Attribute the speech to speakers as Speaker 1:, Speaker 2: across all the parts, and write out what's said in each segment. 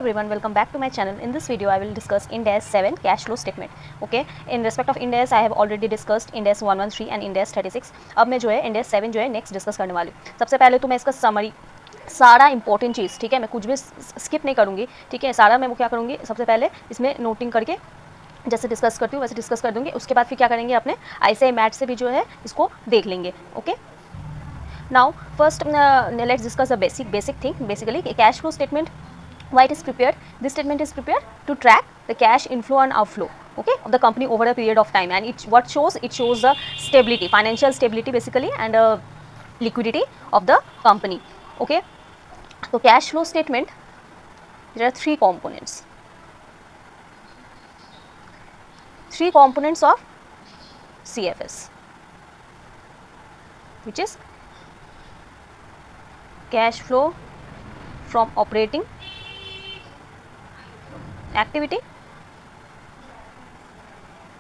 Speaker 1: Everyone, welcome back to my channel. In this video I will discuss Ind AS 7 cash flow statement. Okay, in respect of Ind AS I have already discussed Ind AS 113 and Ind AS 36. अब मैं जो है Ind AS 7 जो है next discuss करने वाली हूँ. सबसे पहले तो मैं इसका समरी सारा इंपॉर्टेंट चीज़, ठीक है, मैं कुछ भी स्किप नहीं करूँगी, ठीक है, सारा मैं वो क्या करूँगी, सबसे पहले इसमें नोटिंग करके जैसे डिस्कस करती हूँ वैसे डिस्कस कर दूँगी. उसके बाद फिर क्या करेंगे, अपने ICAI मैथ से भी जो है इसको देख लेंगे. Okay, now first let's discuss the basic thing. Basically cash flow statement, why it is prepared. This statement is prepared to track the cash inflow and outflow, okay, of the company over a period of time, and it shows the stability, financial stability basically, and liquidity of the company. Okay, so cash flow statement, there are three components of CFS, which is cash flow from operating activity,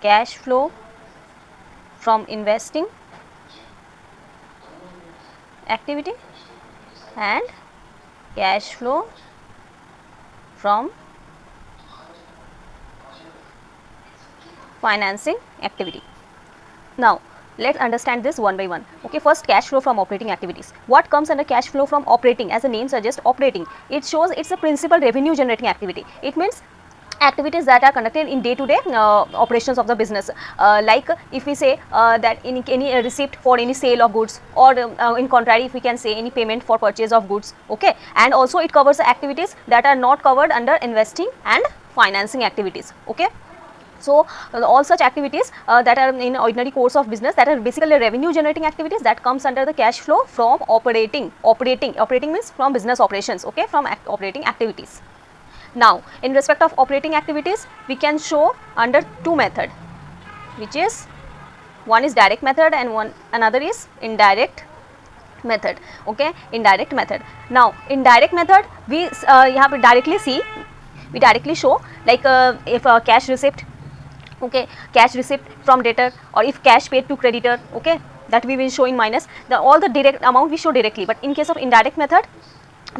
Speaker 1: cash flow from investing activity, and cash flow from financing activity. Now let's understand this one by one. Okay, first cash flow from operating activities. What comes under cash flow from operating? As the name suggests, operating, it shows it's a principal revenue generating activity. It means activities that are conducted in day-to-day operations of the business, like if we say that in any receipt for any sale of goods, or in contrary if we can say any payment for purchase of goods. Okay, and also it covers the activities that are not covered under investing and financing activities. Okay, so all such activities that are in ordinary course of business, that are basically revenue generating activities, that comes under the cash flow from operating means from business operations. Okay, from operating activities. Now in respect of operating activities, we can show under two method, which is one is direct method and another is indirect method. Okay, indirect method. Now indirect method, we यहाँ पे directly show, like if cash receipt, okay, cash receipt from debtor, or if cash paid to creditor, okay, that we will show in minus. All the direct amount we show directly, but in case of indirect method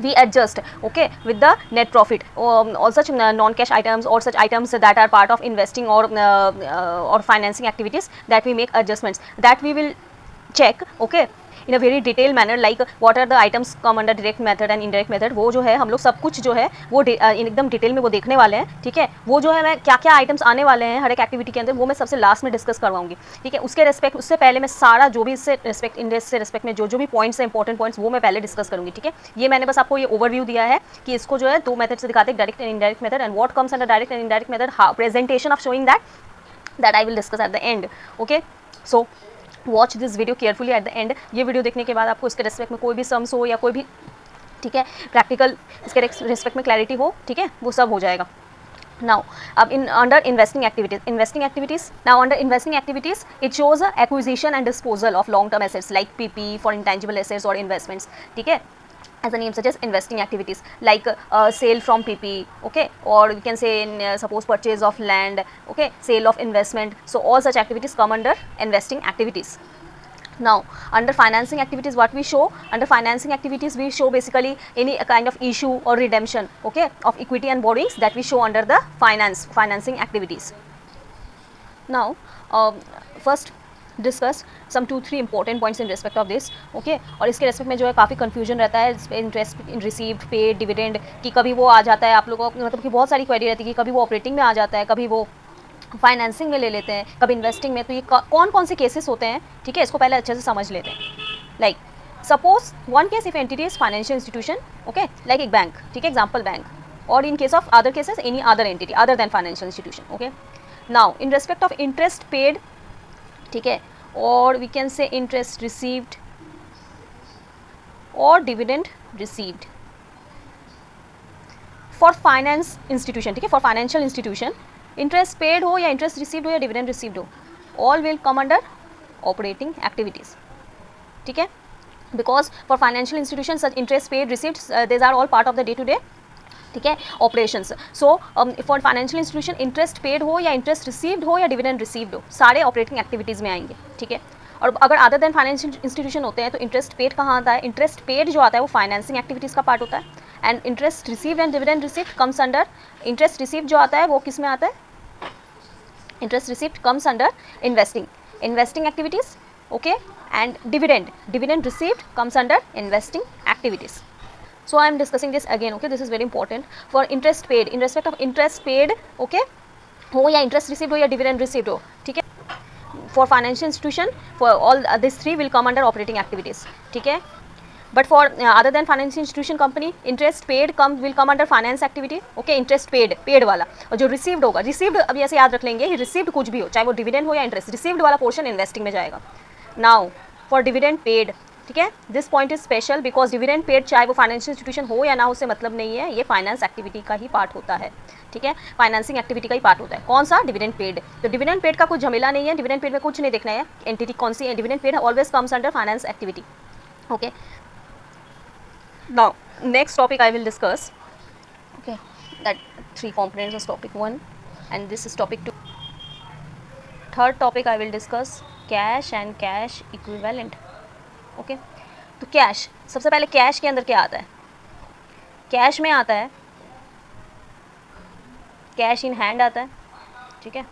Speaker 1: we adjust, okay, with the net profit. All such non-cash items or such items that are part of investing or financing activities, that we make adjustments, that we will check, okay, in a very detailed manner, like what are the items come under direct method and indirect method. वो जो है हम लोग सब कुछ जो है वो एकदम डिटेल में वो देखने वाले हैं. ठीक है, वो जो है मैं क्या क्या आइटम्स आने वाले हैं हर एक एक्टिविटी के अंदर, वो मैं सबसे लास्ट में डिस्कस करवाऊंगी. ठीक है, उससे पहले मैं सारा जो भी इससे रिस्पेक्ट में जो भी पॉइंट्स हैं, इंपॉर्टेंट पॉइंट्स, वो मैं पहले डिस्कस करूंगी. ठीक है, ये मैंने बस आपको ये ओवरव्यू दिया है कि इसको जो है दो मेथड से दिखाते हैं, direct and indirect method, and what comes under direct and indirect method, presentation of showing that I will discuss at the end. Okay, so watch this video carefully at the and. ये video देखने के बाद आपको इसके respect में कोई भी sums हो या कोई भी, ठीक है, प्रैक्टिकल इसके रेस्पेक्ट में क्लैरिटी हो, ठीक है, वो सब हो जाएगा. Now, under investing activities. Now, under investing activities, it shows acquisition and disposal of long-term assets like PP for intangible assets or investments. ठीक है, as the name suggests, investing activities like sale from PP, okay, or we can say suppose purchase of land, okay, sale of investment. So all such activities come under investing activities. Now under financing activities, what we show under financing activities, we show basically any kind of issue or redemption, okay, of equity and borrowings, that we show under the financing activities. Now first discuss some 2-3 important points in respect of this. Okay, और इसके respect में जो है काफ़ी confusion रहता है, interest in received, paid, dividend, कि कभी वो आ जाता है आप लोगों को, मतलब कि बहुत सारी क्वेरी रहती है कि कभी वो ऑपरेटिंग में आ जाता है, कभी वो फाइनेंसिंग में ले लेते हैं, कभी इन्वेस्टिंग में. तो ये कौन कौन से केसेस होते हैं, ठीक है, इसको पहले अच्छे से समझ लेते हैं. Like suppose one case, if entity is financial institution, okay, like एक बैंक, ठीक है, एग्जाम्पल बैंक, और in case of other cases any other entity other than financial institution. Okay, now in respect of interest paid, ठीक है, or we can say interest received or dividend received for finance institution. ठीक है, for financial institution, interest paid हो या interest received हो या dividend received हो, all will come under operating activities. ठीक है, because for financial institutions such interest paid, received, these are all part of the day to day, ठीक है, operations. So for financial institution, interest paid हो या interest received हो या dividend received हो, सारे ऑपरेटिंग एक्टिविटीज़ में आएंगे. ठीक है, और अगर अदर देन फाइनेंशियल इंस्टीट्यूशन होते हैं तो इंटरेस्ट पेड कहाँ आता है, इंटरेस्ट पेड जो आता है वो फाइनेंसिंग एक्टिविटीज़ का पार्ट होता है, and interest received and dividend received comes under, interest received जो आता है वो किस में आता है, interest received comes under investing activities, okay, and dividend received comes under investing activities. So I am discussing this again, okay, this is very important. For interest paid, in respect of interest paid, okay, हो या interest received हो या dividend received हो, ठीक है, for financial institution, for all these three will come under operating activities, ठीक है. But for other than financial institution company, interest paid will come under finance activity, okay, interest paid वाला, और जो received होगा, received अभी ऐसे याद रख लेंगे, received कुछ भी हो, चाहे वो dividend हो या interest, received वाला portion investing में जाएगा. Now for dividend paid, ठीक है, this point is special because dividend paid चाहे वो फाइनेंशियल इंस्टीट्यूशन हो या ना हो, उससे मतलब नहीं है, ये फाइनेंस एक्टिविटी का ही पार्ट होता है, ठीक है, फाइनेंसिंग एक्टिविटी का ही पार्ट होता है. कौन सा, डिविडेंड पेड. तो डिविडेंड पेड का कुछ झमेला नहीं है, डिविडेंड पेड में कुछ नहीं देखना है, एंटिटी कौन सी है, dividend paid always comes under finance activity, okay. Now next topic I will discuss, okay, that 3 components of topic 1 and this is topic 2. Third topic I will discuss cash and cash equivalent, okay. तो cash, सबसे पहले cash के अंदर क्या आता है, cash में आता है कैश इन हैंड आता है, ठीक है.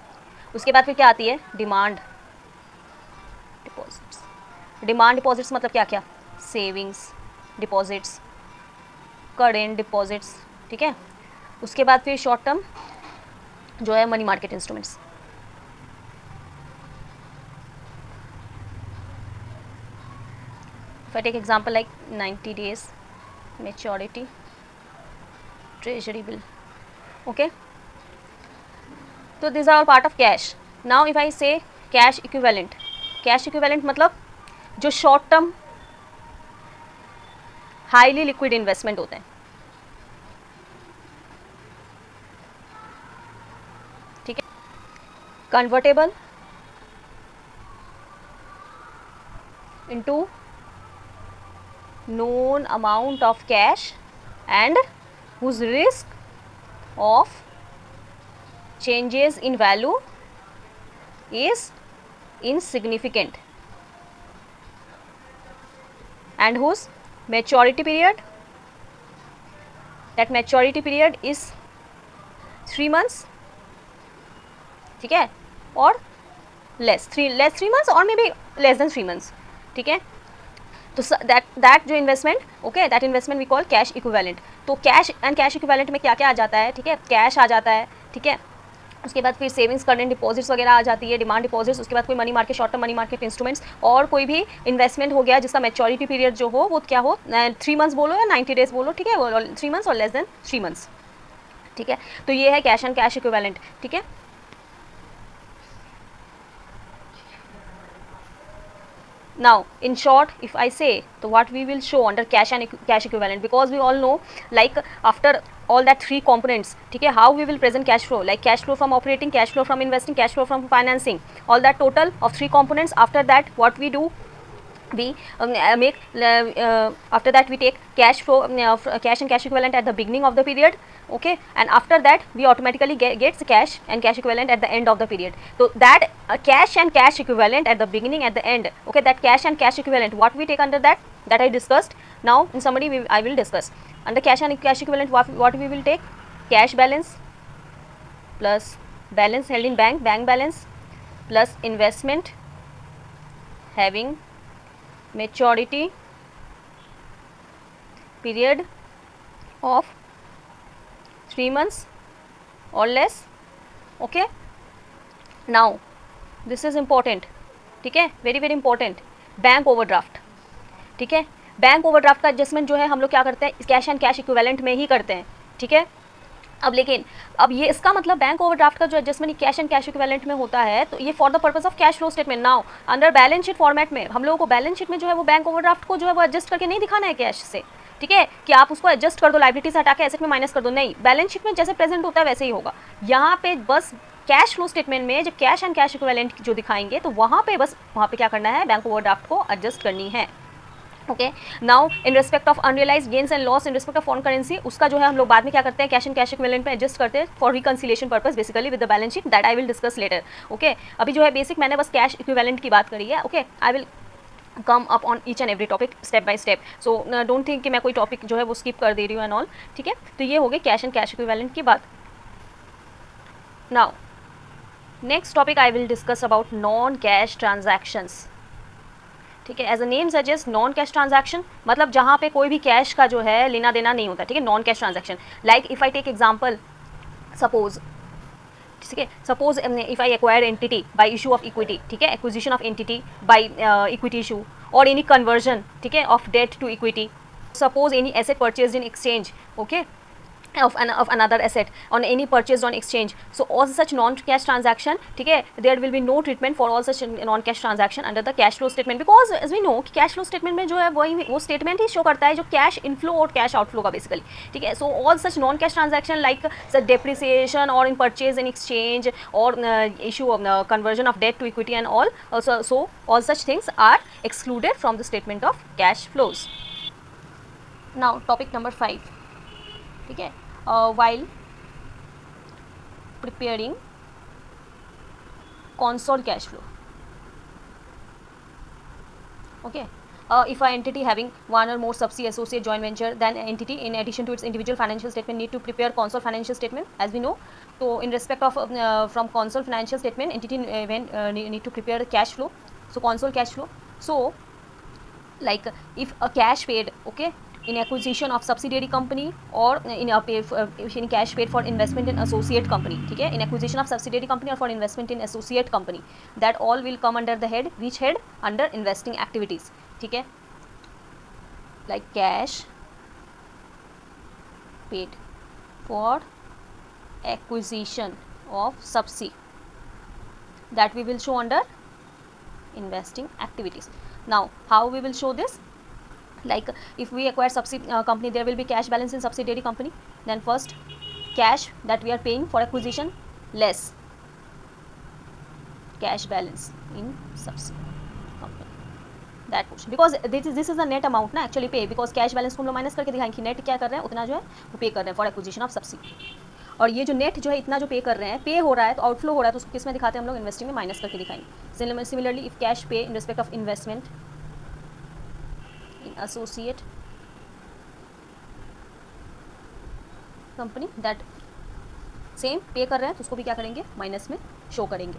Speaker 1: उसके बाद फिर क्या आती है, डिमांड डिपॉजिट्स. डिमांड डिपॉजिट्स मतलब क्या क्या, सेविंग्स डिपॉजिट्स, करेंट डिपॉजिट्स, ठीक है. उसके बाद फिर शॉर्ट टर्म जो है money market instruments. If I take example like 90 days maturity treasury bill, okay. तो this are all part of cash. Now if I say cash equivalent, cash equivalent मतलब जो short term highly liquid investment होते हैं, ठीक है, convertible into known amount of cash and whose risk of changes in value is insignificant and whose maturity period, that maturity period is 3 months, ठीक है, और less 3 months or maybe less than 3 months, ठीक है. तो that जो investment, okay, that investment we call cash equivalent. तो cash and cash equivalent में क्या क्या आ जाता है, ठीक है, कैश आ जाता है, ठीक है. उसके बाद फिर सेविंग्स, करंट डिपॉजिट्स वगैरह आ जाती है, डिमांड डिपॉजिट्स. उसके बाद कोई money market, short term money market instruments, और कोई भी इन्वेस्टमेंट हो गया जिसका मैच्योरिटी पीरियड जो हो वो क्या हो, 3 months बोलो या 90 days बोलो, ठीक है, 3 months और लेस देन 3 months, ठीक है. तो ये है कैश एंड कैश इक्विवेलेंट, ठीक है. Now in short if I say, so what we will show under cash and cash equivalent, because we all know like after all that 3 components, ठीक है, how we will present cash flow, like cash flow from operating, cash flow from investing, cash flow from financing, all that total of 3 components. After that what we do, we after that we take cash flow, cash and cash equivalent at the beginning of the period, okay, and after that we automatically gets cash and cash equivalent at the end of the period. So that cash and cash equivalent at the beginning, at the end, okay, that cash and cash equivalent, what we take under that I discussed. Now in summary I will discuss under cash and cash equivalent what we will take, cash balance plus balance held in bank balance plus investment having maturity period of 3 months or less, okay. Now this is important, ठीक है, very very important, bank overdraft, ठीक है. Bank overdraft का adjustment जो है हम लोग क्या करते हैं, कैश एंड कैश इक्विवेलेंट में ही करते हैं, ठीक है. अब लेकिन अब ये इसका मतलब बैंक ओवरड्राफ्ट का जो adjustment cash and cash equivalent में होता है, तो ये for the purpose of cash flow statement. Now under balance sheet format में हम लोगों को बैलेंस शीट में जो है वो बैंक ओवरड्राफ्ट को जो है वो एडजस्ट करके नहीं दिखाना है कैश से, ठीक है, कि आप उसको एडजस्ट कर दो, लाइबिलिटी से हटा के एसेट में माइनस कर दो, नहीं, बैलेंस शीट में जैसे प्रेजेंट होता है वैसे ही होगा. यहाँ पे बस कैश फ्लो स्टेटमेंट में जब कैश एंड कैश इक्विवेलेंट जो दिखाएंगे तो वहाँ पे बस वहाँ पे क्या करना है, बैंक ओवरड्राफ्ट को एडजस्ट करनी है, okay. Now in respect of unrealised gains and loss in respect of foreign currency, उसका जो है हम लोग बाद में क्या करते हैं, कैश एंड कैश इक्विवेलेंट में एडजस्ट करते हैं for reconciliation purpose basically with the balance sheet, that I will discuss later, okay. अभी जो है बेसिक मैंने बस कैश इक्विवेलेंट की बात करी है, okay. I will come up on each and every topic step by step, so don't think कि मैं कोई टॉपिक जो है वो स्किप कर दे रही हूँ एंड ऑल, ठीक है। तो ये हो गई कैश एंड कैश इक्विवेलेंट की बात। Now next topic I will discuss about non cash transactions, ठीक है। As a name suggest non cash transaction, मतलब जहाँ पे कोई भी कैश का जो है लेना देना नहीं होता, ठीक है, non cash transaction. Like if I take example, suppose, ठीक है, suppose if I acquire entity by issue of equity, ठीक है, acquisition of entity by equity issue और एनी कन्वर्जन, ठीक है, of debt to equity, suppose any asset purchase in exchange, okay, of another asset on any purchased on exchange, so all such non cash transaction, ठीक है, there will be no treatment for all such non cash transaction under the cash flow statement, because as we know कि cash flow statement में जो है वो statement ही show करता है जो cash inflow और cash outflow का basically, ठीक है। so all such non cash transaction like the depreciation or in purchase in exchange or issue of conversion of debt to equity and all, so all such things are excluded from the statement of cash flows. Now topic number 5, ठीक है, while preparing console cash flow, okay, if an entity having one or more subsidiary, associate, joint venture, then entity in addition to its individual financial statement need to prepare console financial statement, as we know. So in respect of from console financial statement, entity need to prepare the cash flow, so console cash flow. So like if a cash paid, okay, in acquisition of subsidiary company or in cash paid for investment in associate company, ठीक है, in acquisition of subsidiary company or for investment in associate company, that all will come under the head, which head, under investing activities, ठीक है, like cash paid for acquisition of subsidy, that we will show under investing activities. Now how we will show this? Like if we acquire subsidiary company, there will be cash balance in subsidiary company, then first cash that we are paying for acquisition less cash balance in subsidiary company, that portion, because this is the net amount ना actually pay, because cash balance को हम लोग minus करके दिखाएंगे net क्या कर रहे हैं, उतना जो है वो पे कर रहे हैं फॉर एक्विजिशन ऑफ सब्सिडी, और ये जो नेट जो है इतना जो पे कर रहे हैं, पे हो रहा है तो आउटफ्लो हो रहा है, तो उसको किस में दिखाते हैं हम लोग, इन्वेस्टिंग में माइनस करके दिखाएंगे। सिमिलरली इफ कैश पे इन respect of investment in associate company, that same पे कर रहे हैं तो उसको भी क्या करेंगे, माइनस में शो करेंगे।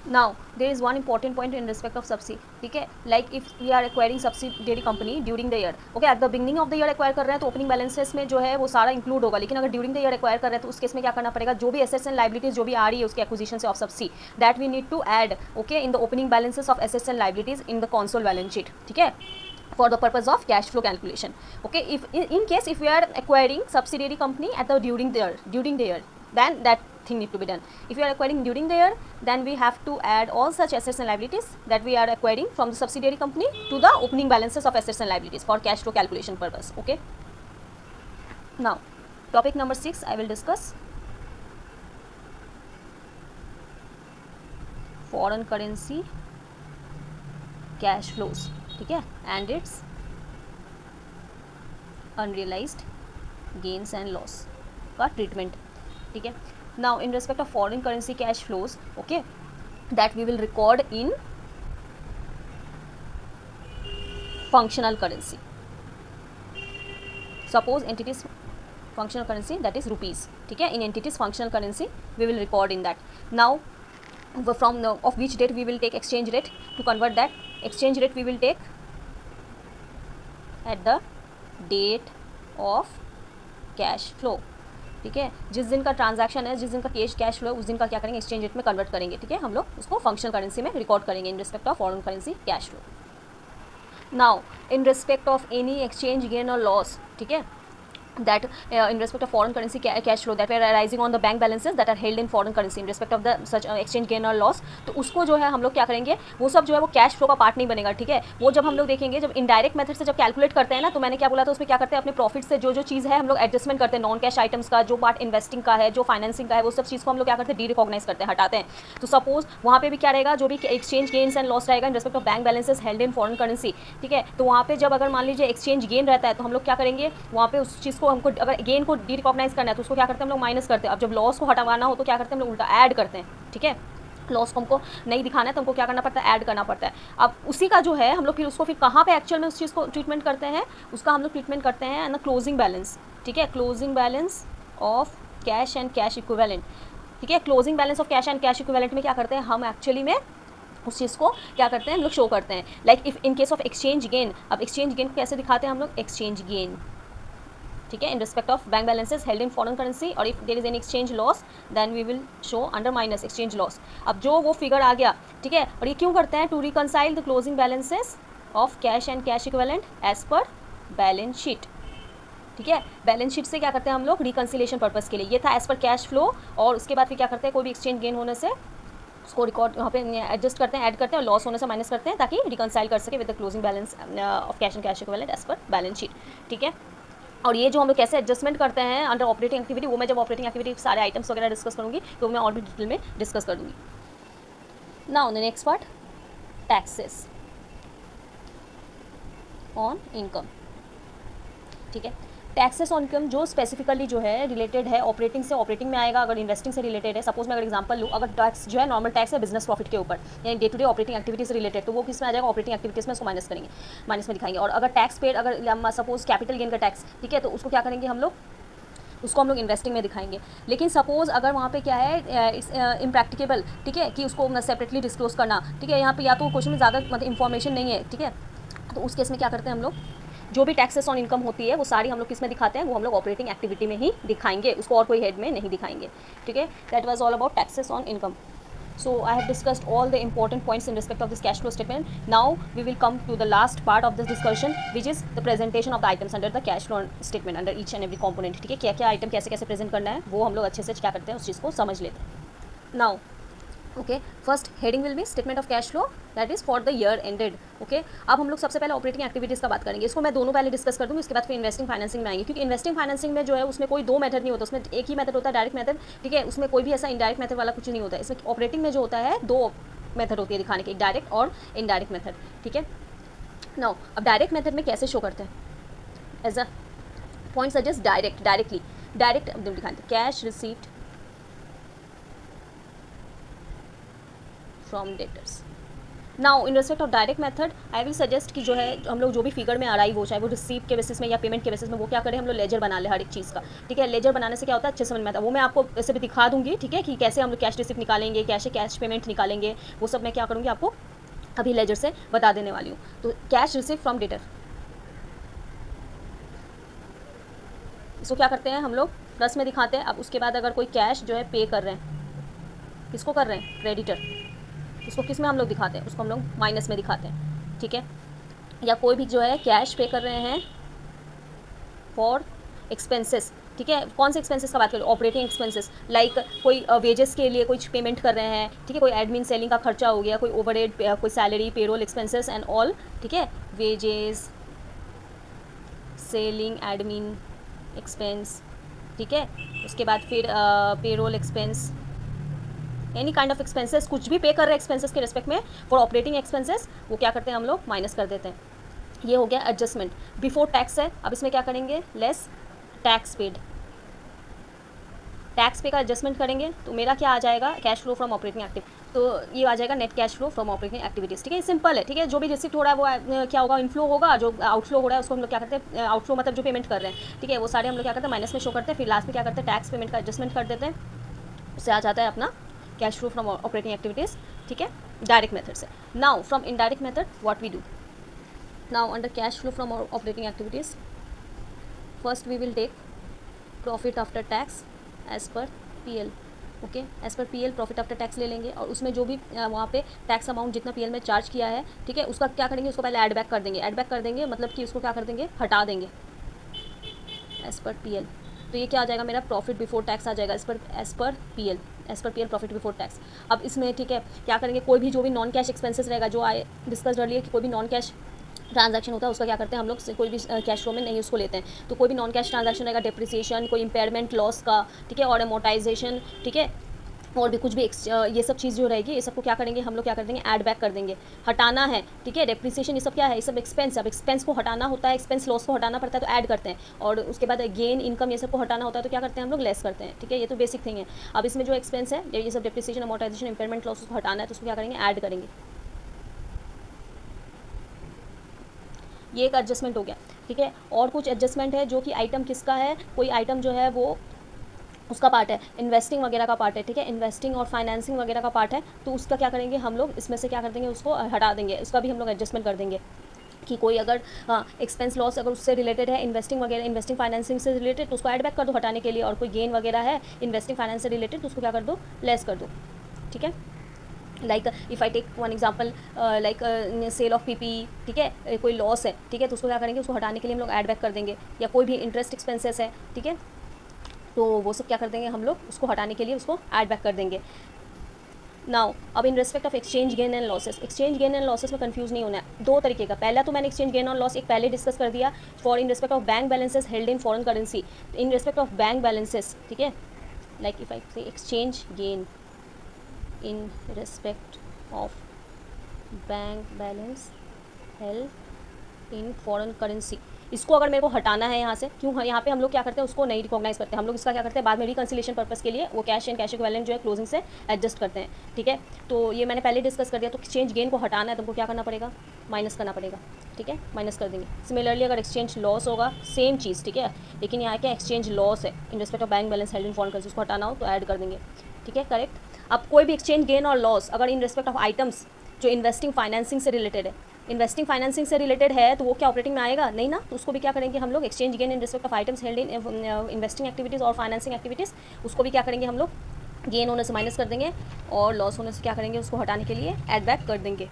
Speaker 1: Now there is one important point in respect of subsidy, ठीक है, like if we are acquiring subsidiary company during the year, okay, at the beginning of the year acquire कर रहे हैं तो ओपनिंग बैलेंसेस में जो है वो सारा इंक्लूड होगा, लेकिन अगर ड्यूरिंग द ईयर एक्वायर कर रहे हैं तो उस केस में क्या करना पड़ेगा, जो भी एसेट्स एंड लाइबिलिटीज जो भी आ रही है उसके एक्विजिशन से of subsidy, that we need to add, okay, in the opening balances of assets and liabilities in the consol balance sheet, ठीक है, for the purpose of cash flow calculation, okay, if in case if we are acquiring subsidiary company at the during the year, then that thing need to be done. If we are acquiring during the year, then we have to add all such assets and liabilities that we are acquiring from the subsidiary company to the opening balances of assets and liabilities for cash flow calculation purpose, okay. Now topic number 6 I will discuss foreign currency cash flows, ठीक है, and its unrealised gains and loss का treatment, ठीक है। Now in respect of foreign currency cash flows, okay, that we will record in functional currency, suppose entity's functional currency that is rupees, ठीक है, in entity's functional currency we will record in that. Now from of which date we will take exchange rate to convert that, exchange rate we will take at the date of cash flow, ठीक है, जिस दिन का transaction है, जिस दिन का cash flow है, उस दिन का क्या करेंगे, एक्सचेंज रेट में कन्वर्ट करेंगे, ठीक है, हम लोग उसको फंक्शनल करेंसी में रिकॉर्ड करेंगे इन respect of foreign currency cash flow. Now in respect of any exchange gain और लॉस, ठीक है, that in respect of foreign currency cash flow that were arising on the bank balances that are held in foreign currency in respect of the such exchange gain or loss, तो उसको जो है हम लोग क्या करेंगे, वो सब जो है वो कैश फ्लो का पार्ट नहीं बनेगा, ठीक है। वो जब हम लोग देखेंगे, जब इनडायरेक्ट मेथड से जब कैलकुलेट करते हैं ना, तो मैंने क्या बोला था उसमें क्या करते हैं, अपने प्रॉफिट से जो जो चीज़ है हम लोग एडजस्टमेंट करते हैं, नॉन कैश आइटम्स का जो पार्ट इन्वेस्टिंग का है, जो फाइनेंसिंग का है, वो सब चीज़ को हम लोग क्या करते हैं, डी रिकॉग्नाइज करते हैं, हटाते हैं। तो सपोज वहाँ पे भी क्या रहेगा, जो भी एक्सचेंज गेन्स एंड लॉस रहेगा इन respect of bank balances held in foreign currency, ठीक है, तो वहाँ पे जब अगर मान लीजिए एक्सचेंज गेन रहता है तो हम लोग क्या करेंगे, वहाँ पे उस चीज़ को हमको अगर गेन को डी रिकॉग्नाइज करना है तो उसको क्या करते हैं हम लोग, माइनस करते हैं। अब जब लॉस को हटाना हो तो क्या करते हैं हम लोग, उल्टा ऐड करते हैं, ठीक है। लॉस को हमको नहीं दिखाना है तो हमको क्या करना पड़ता है, ऐड करना पड़ता है। अब उसी का जो है हम लोग फिर उसको फिर कहाँ पे एक्चुअल में उस चीज़ को ट्रीटमेंट करते हैं, उसका हम लोग ट्रीटमेंट करते हैं ना क्लोजिंग बैलेंस, ठीक है, closing balance of cash and cash equivalent, ठीक है। Closing balance of cash and cash equivalent में क्या करते हैं हम एक्चुअली में उस चीज़ को क्या करते हैं हम लोग शो करते हैं, like if in case of exchange gain. अब एक्सचेंज गेन को कैसे दिखाते हैं हम लोग, एक्सचेंज गेन, ठीक है, in respect of bank balances held in foreign currency, और if there is an exchange loss then we will show under minus exchange loss. अब जो वो फिगर आ गया, ठीक है, और ये क्यों करते हैं, to reconcile the closing balances of cash and cash equivalent as per balance sheet, ठीक है। बैलेंस शीट से क्या करते हैं हम लोग, रिकन्सिलेशन पर्पस के लिए। ये था एज पर कैश फ्लो, और उसके बाद फिर क्या करते हैं, कोई भी एक्सचेंज गेन होने से उसको रिकॉर्ड वहाँ पे एडजस्ट करते हैं, ऐड करते हैं, और लॉस होने से माइनस करते हैं ताकि रिकनसाइल कर सके with the closing balance of cash and cash equivalent as per balance sheet, ठीक है। और ये जो हम लोग कैसे एडजस्टमेंट करते हैं अंडर ऑपरेटिंग एक्टिविटी, वो मैं जब ऑपरेटिंग एक्टिविटी सारे आइटम्स वगैरह डिस्कस करूँगी तो मैं और भी डिटेल में डिस्कस कर दूँगी। Now the next part, taxes on income, ठीक है। टैक्सेस ऑन इनकम जो स्पेसिफिकली जो है रिलेटेड है ऑपरेटिंग से, ऑपरेटिंग में आएगा। अगर इन्वेस्टिंग से रिलेटेड है, सपोज मैं अगर एग्जांपल लूँ, अगर टैक्स जो है नॉर्मल टैक्स है बिजनेस प्रॉफिट के ऊपर, यानी day to day operating activity से रिलेटेड, तो वो किस में आ जाएगा, ऑपरेटिंग एक्टिविटीज़ में उसको माइनस करेंगे, माइनस में दिखाएंगे। और अगर टैक्स पेड, अगर सपोज कैपिटल गेन का टैक्स, ठीक है, तो उसको क्या करेंगे हम लोग, उसको हम लोग इन्वेस्टिंग में दिखाएंगे। लेकिन सपोज अगर वहाँ पे क्या है इम्प्रैक्टिकेबल, ठीक है, कि उसको सेपरेटली डिस्क्लोज करना, ठीक है, यहाँ पे या तो क्वेश्चन में ज़्यादा मतलब इन्फॉर्मेशन नहीं है, ठीक है, तो उस केस में क्या करते हैं हम लोग, जो भी टैक्सेस ऑन इनकम होती है वो सारी हम लोग किस में दिखाते हैं, वो हम लोग ऑपरेटिंग एक्टिविटी में ही दिखाएंगे, उसको और कोई हेड में नहीं दिखाएंगे, ठीक है। That was all about taxes on income. So I have discussed all the important points in respect of this cash flow statement. Now we will come to the last part of this discussion, which is the presentation of the items under the cash flow statement, under each and every component. ठीक है, क्या क्या item कैसे कैसे present करना है वो हम लोग अच्छे से क्या करते हैं उस चीज़ को समझ लेते हैं. Now okay, first heading will be statement of cash flow, that is for the year ended. Okay, अब हम लोग सबसे पहले ऑपरेटिंग एक्टिविटीज़ का बात करेंगे. इसको मैं दोनों पहले डिस्कस कर दूँगी, उसके बाद फिर इन्वेस्टिंग फाइनेंसिंग में आएंगे, क्योंकि इन्वेस्टिंग फाइनेंसिंग में जो है उसमें कोई दो मेथड नहीं होता, उसमें एक ही मेथड होता है, डायरेक्ट मेथड, ठीक है. उसमें कोई भी ऐसा इनडायरेक्ट मेथड वाला कुछ नहीं होता है. इसमें ऑपरेटिंग में जो होता है दो मेथड होती है दिखाने की, डायरेक्ट और इनडायरेक्ट मेथड, ठीक है. नाउ अब डायरेक्ट मेथड में कैसे शो करते हैं, as a point suggest directly direct दिखाते हैं, cash received from debtors. Now in respect of direct method I will suggest कि जो है हम लोग जो भी फिगर में अराइव हो, चाहे वो रिसीव के बेसिस में या पेमेंट के बेसिस में, वो क्या करें हम लोग लेजर बना ले हर एक चीज़ का, ठीक है. लेजर बनाने से क्या होता है, अच्छे समझ में आता है. वो मैं आपको ऐसे भी दिखा दूंगी, ठीक है, कि कैसे हम लोग कैश रिसीव निकालेंगे, कैसे कैश पेमेंट निकालेंगे, वो सब मैं क्या करूँगी आपको अभी लेजर से बता देने वाली हूँ. तो कैश रिसीव फ्रॉम डेटर, इसको क्या करते हैं हम लोग प्लस में दिखाते हैं. अब उसके बाद अगर कोई कैश जो है पे कर रहे हैं, किसको कर रहे हैं, क्रेडिटर, उसको किस में हम लोग दिखाते हैं, उसको हम लोग माइनस में दिखाते हैं, ठीक है. या कोई भी जो है कैश पे कर रहे हैं फॉर एक्सपेंसेस, ठीक है. कौन से एक्सपेंसेस का बात करें, ऑपरेटिंग एक्सपेंसेस, लाइक कोई वेजेस के लिए कुछ पेमेंट कर रहे हैं, ठीक है, कोई एडमिन सेलिंग का खर्चा हो गया, कोई ओवरहेड, कोई salary, payroll expenses and all, ठीक है. वेजेस, सेलिंग, एडमिन एक्सपेंस, ठीक है. उसके बाद फिर payroll expense, any kind of expenses, कुछ भी पे कर रहे हैं एक्सपेंसेस के रिस्पेक्ट में फॉर ऑपरेटिंग एक्सपेंसेस, वो क्या करते हैं हम लोग माइनस कर देते हैं. ये हो गया एडजस्टमेंट. बिफोर टैक्स है, अब इसमें क्या करेंगे, लेस टैक्स पेड, टैक्स पे का एडजस्टमेंट करेंगे तो मेरा क्या आ जाएगा, cash flow from operating active, तो ये आ जाएगा net cash flow from operating activities, ठीक है. सिंपल है, ठीक है. जो भी रिसिप्ट हो रहा है वो क्या होगा, इनफ्लो होगा, जो आउटफ्लो हो रहा है उसको हम लोग क्या करते हैं, आउटफ्लो मतलब जो पेमेंट कर रहे हैं, ठीक है, वो सारे हम लोग क्या करते हैं माइनस में शो करते हैं. फिर लास्ट में क्या करते हैं, टैक्स पेमेंट का एडजस्टमेंट कर देते हैं, उससे आ जाता है अपना cash flow from operating activities, ठीक है, डायरेक्ट मेथड से. Now from indirect method what we do, now under cash flow from operating activities first we will take profit after tax as per PL. Okay, as per PL profit after tax ले लेंगे, और उसमें जो भी वहाँ पे tax amount जितना PL में चार्ज किया है, ठीक है, उसका क्या करेंगे, उसको पहले ऐड बैक कर देंगे. ऐड बैक कर देंगे मतलब कि उसको क्या कर देंगे, हटा देंगे एज पर PL. तो ये क्या आ जाएगा, मेरा प्रॉफिट बिफोर टैक्स आ जाएगा as per PL profit before tax. अब इसमें ठीक है क्या करेंगे, कोई भी जो भी नॉन कैश एक्सपेंसेस रहेगा, जो आए डिस्कस कर लिए कि कोई भी नॉन कैश ट्रांजैक्शन होता है उसका क्या करते हैं हम लोग, कोई भी कैश फ्लो में नहीं उसको लेते हैं. तो कोई भी नॉन कैश ट्रांजैक्शन रहेगा, डिप्रिसिएशन, कोई इंपेयरमेंट लॉस का, ठीक है, और अमोर्टाइजेशन, ठीक है, और भी कुछ भी ये सब चीज़ जो रहेगी, ये सबको क्या करेंगे हम लोग, क्या कर देंगे, ऐड बैक कर देंगे, हटाना है, ठीक है। डेप्रिसिएशन ये सब क्या है, ये सब एक्सपेंस, अब एक्सपेंस को हटाना होता है, एक्सपेंस लॉस को हटाना पड़ता है तो ऐड करते हैं, और उसके बाद गेन इनकम ये सब को हटाना होता है तो क्या करते हैं हम लोग, लेस करते हैं, ठीक है। ये तो बेसिक थिंग है। अब इसमें जो एक्सपेंस है, ये सब डेप्रिसिएशन, अमोर्टाइजेशन, इंपेयरमेंट लॉस को हटाना है तो उसको क्या करेंगे, ऐड करेंगे। ये एक एडजस्टमेंट हो गया, ठीक है। और कुछ एडजस्टमेंट है जो कि आइटम किसका है, कोई आइटम जो है वो उसका पार्ट है, इन्वेस्टिंग वगैरह का पार्ट है, ठीक है। इन्वेस्टिंग और फाइनेंसिंग वगैरह का पार्ट है, तो उसका क्या करेंगे हम लोग, इसमें से क्या कर देंगे, उसको हटा देंगे, उसका भी हम लोग एडजस्टमेंट कर देंगे कि कोई अगर एक्सपेंस लॉस अगर उससे रिलेटेड है, इन्वेस्टिंग वगैरह, इन्वेस्टिंग फाइनेंसिंग से रिलेटेड, तो उसको ऐड बैक कर दो हटाने के लिए, और कोई गेन वगैरह है इन्वेस्टिंग फाइनेंस से रिलेटेड तो उसको क्या कर दो, लेस कर दो, ठीक है। Like if I take one example, like sale of PP, ठीक है, कोई लॉस है, ठीक है, तो उसको क्या करेंगे, उसको हटाने के लिए हम लोग ऐड बैक कर देंगे, या कोई भी इंटरेस्ट एक्सपेंसेस है, ठीक है, तो वो सब क्या कर देंगे हम लोग, उसको हटाने के लिए उसको ऐड बैक कर देंगे। नाउ अब इन respect of exchange gain and losses, exchange gain and losses में कंफ्यूज नहीं होना है, दो तरीके का। पहला तो मैंने एक्सचेंज गेन और लॉस एक पहले डिस्कस कर दिया, for in respect of bank balances held in foreign currency, in respect of bank balances, ठीक है, लाइक इफ आई से exchange gain in respect of bank balance held in foreign currency, इसको अगर मेरे को हटाना है यहाँ से, क्यों, यहाँ पे हम लोग क्या करते हैं, उसको नहीं रिकॉग्नाइज करते, हम लोग इसका क्या करते हैं, बाद में रिकंसिलेशन पर्पस के लिए वो कैश एंड कैश इक्विवेलेंट जो है क्लोजिंग से एडजस्ट करते हैं, ठीक है। तो ये मैंने पहले डिस्कस कर दिया। तो एक्सचेंज गेन को हटाना है तो हमको क्या करना पड़ेगा, माइनस करना पड़ेगा, ठीक है, माइनस कर देंगे। सिमिलरली अगर एक्सचेंज लॉस होगा, सेम चीज़, ठीक है, लेकिन यहाँ क्या एक्सचेंज लॉस है in respect of bank balance held in foreign currency, उसको हटाना हो तो ऐड कर देंगे, ठीक है, करेक्ट। अब कोई भी एक्सचेंज गेन और लॉस अगर इन रिस्पेक्ट ऑफ आइटम्स जो इन्वेस्टिंग फाइनेंसिंग से रिलेटेड है, इन्वेस्टिंग फाइनेंसिंग से रिलेटेड है तो वो क्या ऑपरेटिंग में आएगा, नहीं ना, तो उसको भी क्या करेंगे हम लोग, exchange gain in respect of items held in investing activities और फाइनेंसिंग एक्टिविटीज़, उसको भी क्या करेंगे हम लोग, गेन होने से माइनस कर देंगे, और लॉस होने से क्या करेंगे, उसको हटाने के लिए ऐड बैक कर देंगे,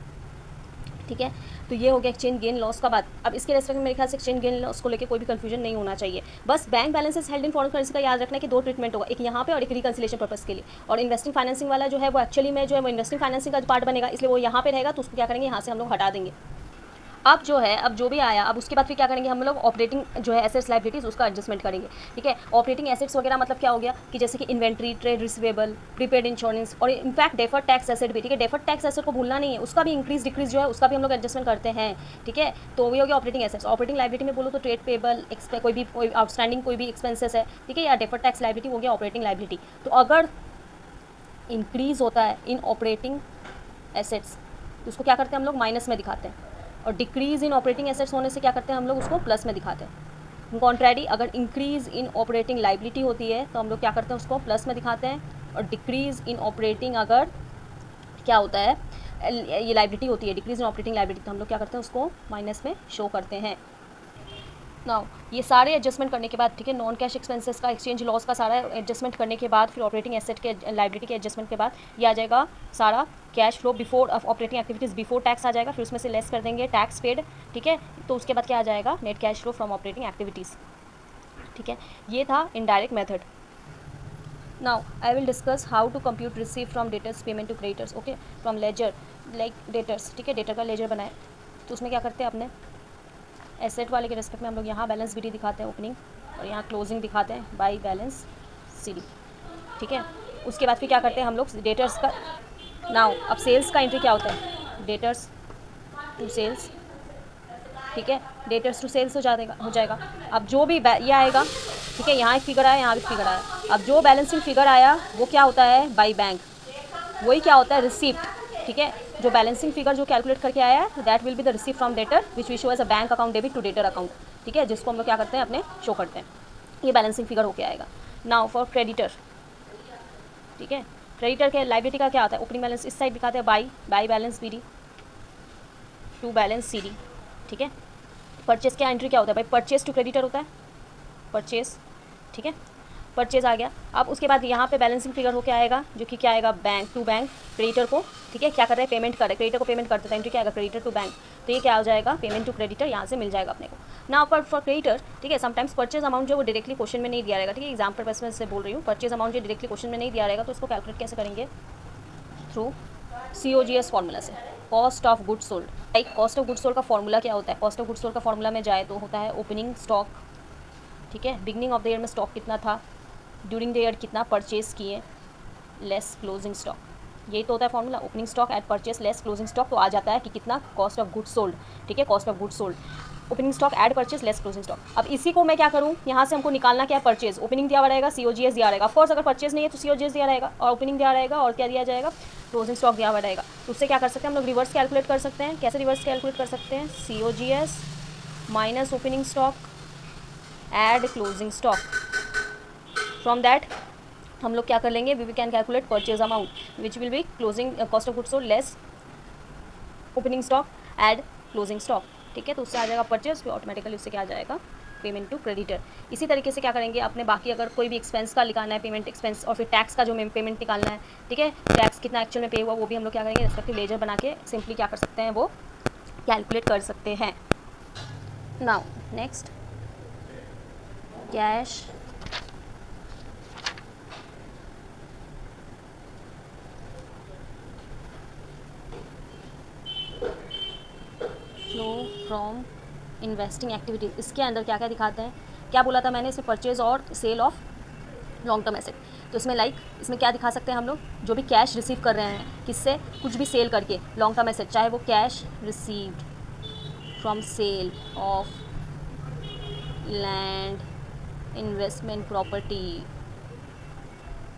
Speaker 1: ठीक है। तो ये हो गया एक्सचेंज गेन लॉस का बात। अब इसके रेस्पेक्ट में मेरे ख्याल से एक्सचेंज गेन लॉस को लेकर कोई भी कंफ्यूजन नहीं होना चाहिए। बस bank balances held in foreign currency का याद रखना है कि दो ट्रीटमेंट होगा, एक यहाँ पे और एक रिकंसिलेशन पर्पस के लिए। और इन्वेस्टिंग फाइनेंसिंग वाला जो है वो एक्चुअली में जो है वो इन्वेस्टिंग फाइनेंसिंग का पार्ट बनेगा, इसलिए वो यहाँ पे रहेगा, तो उसको क्या करेंगे, यहाँ से हम लोग हटा देंगे। अब जो है, अब जो भी आया, अब उसके बाद फिर क्या करेंगे हम लोग, ऑपरेटिंग जो है एसेट्स लायबिलिटीज़ उसका एडजस्टमेंट करेंगे, ठीक है। ऑपरेटिंग एसेट्स वगैरह मतलब क्या हो गया कि जैसे कि inventory, trade receivable, prepaid insurance, और इनफैक्ट डेफर्ड टैक्स एसेट भी, ठीक है। डेफर्ड टैक्स एसेट को भूलना नहीं है, उसका भी इंक्रीज डिक्रीज जो है उसका भी हम लोग एडजस्टमेंट करते हैं, ठीक है। तो वही हो गया ऑपरेटिंग एसेट्स। ऑपरेटिंग लायबिलिटी में बोलो तो ट्रेड पेबल, कोई आउटस्टैंडिंग कोई भी एक्सपेंसेस है, ठीक है, या डेफर्ड टैक्स लायबिलिटी हो गया ऑपरेटिंग लायबिलिटी। तो अगर इंक्रीज होता है इन ऑपरेटिंग एसेट्स तो उसको क्या करते हैं हम लोग, माइनस में दिखाते हैं, और डिक्रीज़ इन ऑपरेटिंग एसेट्स होने से क्या करते हैं हम लोग, उसको प्लस में दिखाते हैं। कॉन्ट्रैरी, अगर इंक्रीज़ इन ऑपरेटिंग लायबिलिटी होती है तो हम लोग क्या करते हैं, उसको प्लस में दिखाते हैं, और डिक्रीज़ इन ऑपरेटिंग अगर क्या होता है, ये लायबिलिटी होती है, डिक्रीज़ इन ऑपरेटिंग लायबिलिटी, तो हम लोग क्या करते हैं, उसको माइनस में शो करते हैं। नाउ ये सारे एडजस्टमेंट करने के बाद, ठीक है, नॉन कैश एक्सपेंसेस का, एक्सचेंज लॉस का सारा एडजस्टमेंट करने के बाद, फिर ऑपरेटिंग एसेट के लायबिलिटी के एडजस्टमेंट के बाद ये आ जाएगा सारा cash flow before operating activities before tax आ जाएगा, फिर उसमें से लेस कर देंगे टैक्स पेड, ठीक है। तो उसके बाद क्या आ जाएगा, net cash flow from operating activities, ठीक है। ये था indirect method. Now I will discuss how to compute receive from debtors payment to creditors, okay, from ledger, like debtors, ठीक है, डेटर का लेजर बनाए तो उसमें क्या करते हैं, अपने एसेट वाले के रेस्पेक्ट में हम लोग यहाँ बैलेंस बी डी दिखाते हैं ओपनिंग, और यहाँ क्लोजिंग दिखाते हैं बाई बैलेंस सी डी, ठीक है। उसके बाद फिर क्या करते हैं हम लोग, डेटर्स का, नाउ अब सेल्स का एंट्री क्या होता है, डेटर्स टू सेल्स, ठीक है, डेटर्स टू सेल्स हो जाएगा। अब जो भी ये आएगा, ठीक है, यहाँ एक फिगर आया, यहाँ भी फिगर आया, अब जो बैलेंसिंग फिगर आया वो क्या होता है, बाई बैंक, वही क्या होता है, रिसीप्ट, ठीक है। जो बैलेंसिंग फिगर जो कैलकुलेट करके आया है that will be the receipt from debtor which we show as a bank account debit to debtor account, ठीक है, जिसको हम लोग क्या करते हैं, अपने शो करते हैं, ये बैलेंसिंग फिगर होके आएगा। नाउ फॉर क्रेडिटर, ठीक है, क्रेडिटर के लायबिलिटी का क्या आता है, ओपनिंग बैलेंस इस साइड दिखाते हैं by balance b d to balance c d, ठीक है। परचेज का एंट्री क्या होता है भाई, परचेज टू क्रेडिटर होता है, परचेज, ठीक है, परचेज आ गया। अब उसके बाद यहाँ पे बैलेंसिंग फिगर होकर आएगा जो कि क्या आएगा, बैंक टू बैंक, क्रेडिटर को, ठीक है, क्या कर रहे हैं, पेमेंट कर रहे हैं, क्रेडिटर को पेमेंट करते हैं, एंट्री क्या आएगा, क्रेडिटर टू बैंक, तो ये क्या हो जाएगा, पेमेंट टू क्रेडिटर, यहाँ से मिल जाएगा अपने को। ना पर फॉर क्रेडिटर, ठीक है, समटाइम्स परचेज अमाउंट जो वो डायरेक्टली क्वेश्चन में नहीं दिया रहेगा, ठीक है, एग्जाम पर्पस में से बोल रही हूँ, परचेज अमाउंट जो डायरेक्टली क्वेश्चन में नहीं दिया रहेगा तो उसको कैलकुलेट कैसे करेंगे, थ्रू COGS फॉर्मूला से, cost of good sold. Like cost of good sold का फॉर्मूला क्या होता है, कॉस्ट ऑफ गुड सोल्ड का फॉर्मूला में जाए तो होता है ओपनिंग स्टॉक, ठीक है, बिगनिंग ऑफ द ईयर में स्टॉक कितना था, ड्यूरिंग द ईयर कितना परचेज किए, लेस क्लोजिंग स्टॉक, यही तो होता है formula, opening stock at purchase less closing stock. तो आ जाता है कि कितना, कॉस्ट ऑफ गुड्स सोल्ड, ठीक है, cost of goods sold, opening stock add purchase less closing stock. अब इसी को मैं क्या करूँ, यहाँ से हमको निकालना क्या है, परचेज, ओपनिंग दिया हुआ रहेगा, सीओजीएस दिया रहेगा, ऑफकोर्स अगर परचेज नहीं है तो सीओजीएस दिया रहेगा और ओपनिंग दिया रहेगा और क्या दिया जाएगा, क्लोजिंग स्टॉक दिया हुआ रहेगा। तो उससे क्या कर सकते हैं हम लोग, रिवर्स कैलकुलेट कर सकते हैं। कैसे रिवर्स कैलकुलेट कर सकते हैं, COGS minus opening stock add closing stock, from that हम लोग क्या कर लेंगे, we can calculate purchase amount which will be closing cost of goods sold less opening stock add closing stock, ठीक है। तो उससे आ जाएगा परचेज, फिर ऑटोमेटिकली उससे क्या आ जाएगा, पेमेंट टू क्रेडिटर। इसी तरीके से क्या करेंगे, अपने बाकी अगर कोई भी एक्सपेंस का निकालना है, पेमेंट एक्सपेंस, और फिर टैक्स का जो पेमेंट निकालना है, ठीक है, टैक्स कितना एक्चुअल में पे हुआ वो भी हम लोग क्या करेंगे, रेस्पेक्टिव लेजर बना के सिंपली क्या कर सकते हैं, वो कैलकुलेट कर सकते हैं। Now next, cash flow from investing activities. इसके अंदर क्या क्या दिखाते हैं, क्या बोला था मैंने, इसमें परचेज और sale of long term asset. तो इसमें इसमें क्या दिखा सकते हैं हम लोग, जो भी कैश रिसीव कर रहे हैं किससे, कुछ भी सेल करके लॉन्ग टर्म एसेट, चाहे वो cash received from sale of land, investment property,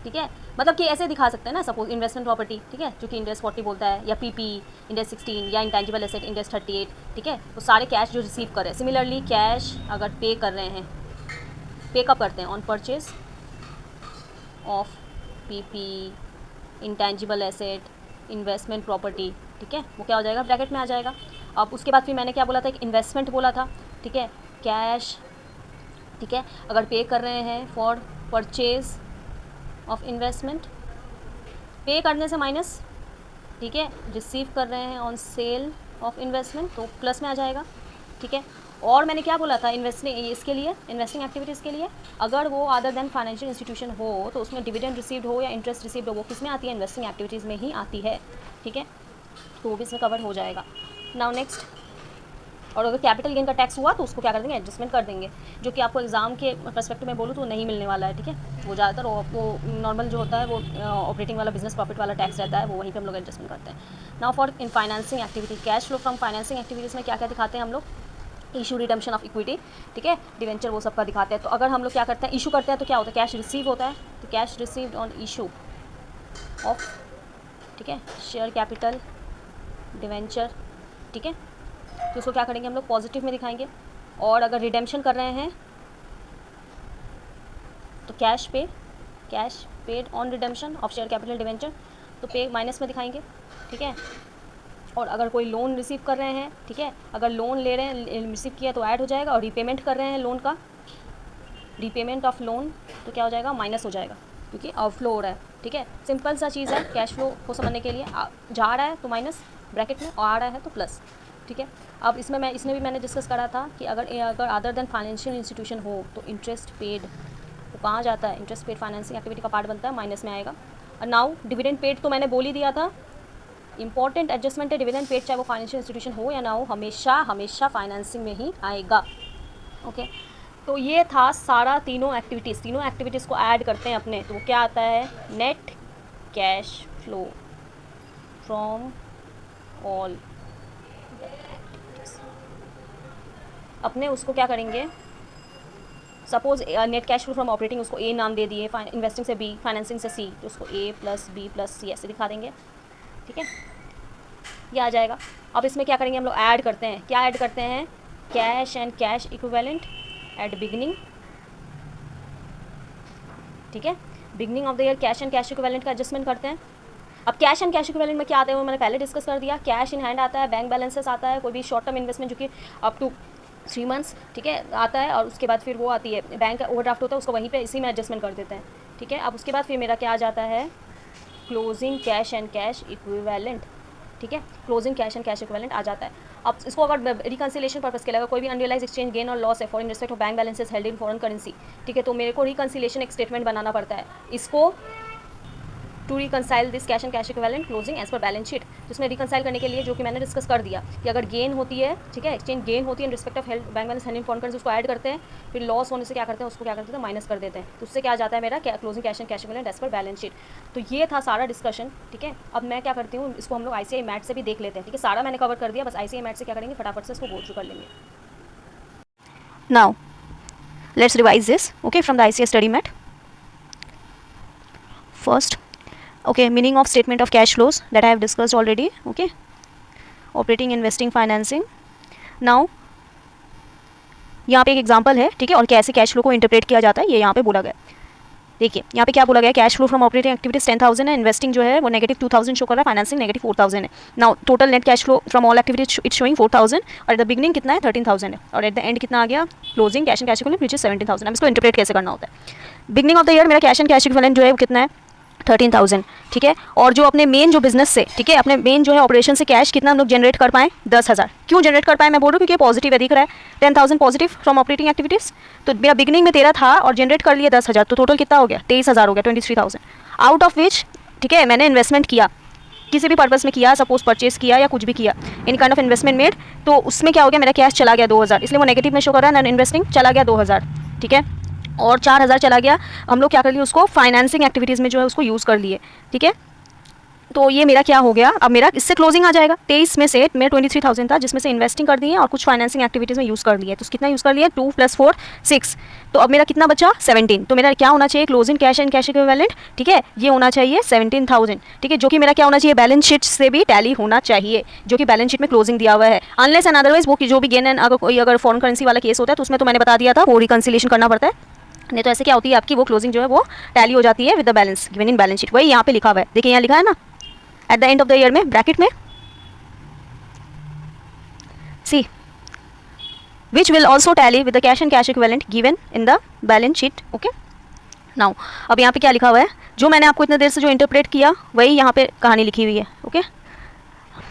Speaker 1: ठीक है, मतलब कि ऐसे दिखा सकते हैं ना, सपोज इन्वेस्टमेंट प्रॉपर्टी, ठीक है, जो कि इंडेक्स 40 बोलता है, या पीपी इंडेक्स 16, या इंटेंजिबल एसेट इंडेक्स 38, ठीक है। तो सारे कैश जो रिसीव कर रहे हैं, सिमिलरली कैश अगर पे कर रहे हैं, पे कब करते हैं, on purchase of PP intangible asset investment property, ठीक है, वो क्या हो जाएगा, ब्रैकेट में आ जाएगा। अब उसके बाद फिर मैंने क्या बोला था, एक इन्वेस्टमेंट बोला था, ठीक है, कैश, ठीक है, अगर पे कर रहे हैं फॉर परचेज ऑफ इन्वेस्टमेंट, पे करने से माइनस, ठीक है, रिसीव कर रहे हैं ऑन सेल ऑफ इन्वेस्टमेंट तो प्लस में आ जाएगा, ठीक है। और मैंने क्या बोला था, इन्वेस्टिंग, इसके लिए इन्वेस्टिंग एक्टिविटीज़ के लिए अगर वो अदर देन फाइनेंशियल इंस्टीट्यूशन हो तो उसमें डिविडेंड रिसीव्ड हो या इंटरेस्ट रिसीव्ड हो, वो किस में आती है, इन्वेस्टिंग एक्टिविटीज़ में ही आती है, ठीक है, तो वो भी इसमें कवर हो जाएगा। नाउ नेक्स्ट, और अगर कैपिटल गेन का टैक्स हुआ तो उसको क्या कर देंगे, एडजस्टमेंट कर देंगे, जो कि आपको एग्जाम के पर्सपेक्टिव में बोलूँ तो नहीं मिलने वाला है, ठीक है। वो ज़्यादातर वो नॉर्मल जो होता है वो ऑपरेटिंग वाला बिजनेस प्रॉफिट वाला टैक्स रहता है, वो वहीं पे हम लोग एडजस्टमेंट करते हैं। Now for in financing activity, cash flow from financing activities में क्या क्या दिखाते हैं हम लोग, इशू रिडम्पशन ऑफ इक्विटी, ठीक है, डिवेंचर, वो सब का दिखाते हैं। तो अगर हम लोग क्या करते हैं, इशू करते हैं तो क्या होता है, कैश रिसीव होता है, तो cash received on issue of, ठीक है, शेयर कैपिटल डिवेंचर, ठीक है, तो उसको क्या करेंगे हम लोग, पॉजिटिव में दिखाएंगे। और अगर रिडेम्पशन कर रहे हैं तो cash paid on redemption of share capital debenture, तो पे माइनस में दिखाएंगे, ठीक है। और अगर कोई लोन रिसीव कर रहे हैं, ठीक है, अगर लोन ले रहे हैं, रिसीव किया तो ऐड हो जाएगा, और रीपेमेंट कर रहे हैं लोन का, रीपेमेंट ऑफ लोन, तो क्या हो जाएगा, माइनस हो जाएगा, क्योंकि आउटफ्लो हो रहा है, ठीक है। सिंपल सा चीज़ है, कैश फ्लो को समझने के लिए जा रहा है तो माइनस ब्रैकेट में, और आ रहा है तो प्लस, ठीक है। अब इसमें भी मैंने डिस्कस करा था कि अगर अदर देन फाइनेंशियल इंस्टीट्यूशन हो तो इंटरेस्ट पेड, तो कहाँ जाता है, इंटरेस्ट पेड फाइनेंसिंग एक्टिविटी का पार्ट बनता है, माइनस में आएगा। और नाउ डिविडेंड पेड तो मैंने बोल ही दिया था, इंपॉर्टेंट एडजस्टमेंट है, डिविडेंड पेड चाहे वो फाइनेंशियल इंस्टीट्यूशन हो या ना हो, हमेशा फाइनेंसिंग में ही आएगा, ओके। तो ये था सारा तीनों एक्टिविटीज़ को ऐड करते हैं अपने, तो वो क्या आता है, net cash flow from all अपने, उसको क्या करेंगे, suppose net cash flow from operating, उसको ए नाम दे दिए, इन्वेस्टिंग से बी, फाइनेंसिंग से सी, तो उसको ए प्लस बी प्लस सी ऐसे दिखा देंगे, ठीक है, ये आ जाएगा। अब इसमें क्या करेंगे हम लोग, ऐड करते हैं, क्या ऐड करते हैं, cash and cash equivalent at beginning, ठीक है, beginning of the year cash and cash equivalent का एडजस्टमेंट करते हैं। अब कैश एंड कैश इक्विवेलेंट में क्या आता है वो मैंने पहले डिस्कस कर दिया, कैश इन हैंड आता है, बैंक बैलेंसेस आता है, कोई भी शॉर्ट टर्म इन्वेस्टमेंट जो कि अप टू 3 मंथ्स, ठीक है, आता है, और उसके बाद फिर वो आती है बैंक ओवरड्राफ्ट होता है, उसको वहीं पे इसी में एडजस्टमेंट कर देते हैं, ठीक है। अब उसके बाद फिर मेरा क्या आ जाता है, closing cash and cash equivalent, ठीक है, closing cash and cash equivalent आ जाता है। अब इसको अगर रिकंसिलेशन पर्पस के लिए अगर कोई भी अनरियलाइज एक्सचेंज गेन और लॉस है for in respect of bank balances held in foreign currency, ठीक है, तो मेरे को रिकंसिलेशन एक स्टेटमेंट बनाना पड़ता है, इसको to reconcile this cash and cash equivalent closing as per balance sheet, जिसमें रिकनसाइल करने के लिए जो कि मैंने डिस्कस कर दिया कि अगर गेन होती है, ठीक है, एक्सचेंज गेन होती है in respect of held bank balance held foreign currency, उसको ऐड करते हैं, फिर लॉस होने से क्या करते हैं, उसको क्या करते हैं, माइनस कर देते हैं, तो उससे क्या आ जाता है मेरा closing cash and cash equivalent as per balance sheet. तो ये था सारा डिस्कशन, ठीक है। अब मैं क्या करती हूँ, इसको हम लोग ICAI मैट से भी देख लेते हैं, ठीक है। सारा मैंने कवर कर दिया, बस ICAI मैट से क्या करेंगे, फटाफट से इसको गो थ्रू कर लेंगे। Now let's revise this, okay, from the ICAI study mat. First, okay, meaning of statement of cash flows that I have discussed already, okay, operating, investing, financing. Now यहाँ पे एक एग्जांपल है, ठीक है, और कैसे कैश फ्लो को interpret किया जाता है ये यहाँ पे बोला गया। देखिए यहाँ पे क्या बोला गया, cash flow from operating activities 10,000 है, इन्वेस्टिंग जो है वो -2,000 शो कर रहा है, फाइनेंसिंग -4,000 है। Now total net cash flow from all activities it's showing 4,000, और एट द बिगनिंग कितना है 13,000 है, और एट द एंड कितना आ गया, closing cash and cash equivalent which is 17,000। अब इसको इंटरप्रेट कैसे करना होता है, बिगनिंग ऑफ द ईयर मेरा कैश एंड कैश इक्विवेलेंट जो है वो कितना है 13,000, ठीक है, और जो अपने मेन जो बिजनेस से, ठीक है, अपने मेन जो है ऑपरेशन से कैश कितना हम लोग जनरेट कर पाए 10,000। क्यों जनरेट कर पाए मैं बोल रहा हूँ, क्योंकि पॉजिटिव है, दिख रहा है 10,000 पॉजिटिव फ्रॉम ऑपरेटिंग एक्टिविटीज। तो मेरा बिगनिंग में 13 था और जनरेट कर लिया 10,000, तो टोटल कितना हो गया 23,000 हो गया, 23,000, आउट ऑफ विच, ठीक है, मैंने इन्वेस्टमेंट किया, किसी भी पर्पस में किया, सपोज परचेज किया या कुछ भी किया, in kind of investment made, तो उसमें क्या हो गया, मेरा कैश चला गया 2,000, इसलिए वो नेगेटिव में शो कर रहा है, नॉन इन्वेस्टिंग चला गया 2,000, ठीक है, और 4,000 चला गया, हम लोग क्या कर लिए उसको फाइनेंसिंग एक्टिविटीज़ में जो है उसको यूज़ कर लिए, ठीक है। तो ये मेरा क्या हो गया, अब मेरा इससे क्लोजिंग आ जाएगा, 23 में से मेरा 23,000 था, जिसमें से इन्वेस्टिंग कर दिए और कुछ फाइनेंसिंग एक्टिविटीज़ में यूज़ कर लिए, तो कितना यूज़ कर लिया 2 + 4 6, तो अब मेरा कितना बचा 17। तो मेरा क्या होना चाहिए, closing cash and cash equivalent, ठीक है, ये होना चाहिए 17,000, ठीक है, जो कि मेरा क्या होना चाहिए, बैलेंस शीट से भी टैली होना चाहिए, जो कि बैलेंस शीट में क्लोजिंग दिया हुआ है। अनलेस एंड अदरवाइज वो जो भी गेन एंड अगर कोई अगर फॉरेन करेंसी वाला केस होता है तो उसमें तो मैंने बता दिया था वो रिकन्सिलेशन करना पड़ता है, नहीं तो ऐसे क्या होती है आपकी वो क्लोजिंग जो है वो टैली हो जाती है with the balance given in balance sheet. वही यहाँ पे लिखा हुआ है, देखिए यहाँ लिखा है ना, at the end of the year में ब्रैकेट में, see which will also tally with the cash and cash equivalent given in the balance sheet, okay. Now अब यहाँ पे क्या लिखा हुआ है, जो मैंने आपको इतने देर से जो इंटरप्रेट किया वही यहाँ पे कहानी लिखी हुई है, ओके।